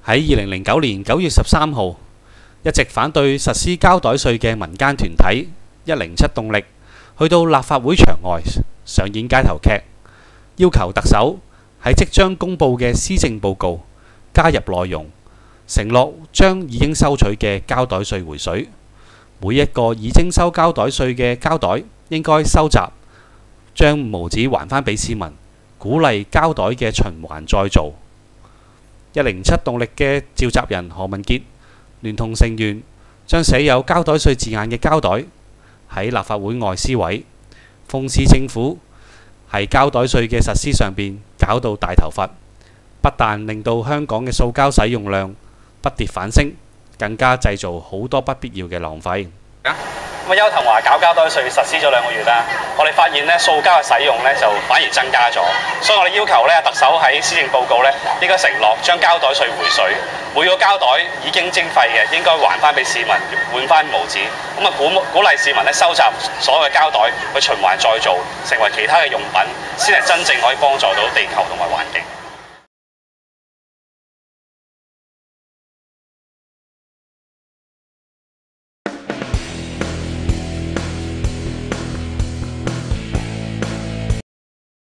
喺2009年9月13號，一直反對實施膠袋稅嘅民間團體107動力去到立法會場外上演街頭劇，要求特首喺即將公佈嘅施政報告加入內容，承諾將已經收取嘅膠袋稅回水，每一個已徵收膠袋稅嘅膠袋應該收集，將5毫紙還返俾市民，鼓勵膠袋嘅循環再造。107動力嘅召集人何文傑聯同成員將寫有膠袋稅字眼嘅膠袋喺立法會外撕毀，諷刺政府喺膠袋稅嘅實施上邊搞到大頭佛，不但令到香港嘅塑膠使用量不跌反升，更加製造好多不必要嘅浪費。邱騰華搞膠袋稅實施咗2個月啦，我哋發現咧塑膠嘅使用咧就反而增加咗，所以我哋要求咧特首喺施政報告咧應該承諾將膠袋稅回水，每個膠袋已經徵費嘅應該還翻俾市民，換翻5毫紙，咁啊鼓勵市民咧收集所有嘅膠袋去循環再造，成為其他嘅用品，先係真正可以幫助到地球同埋環境。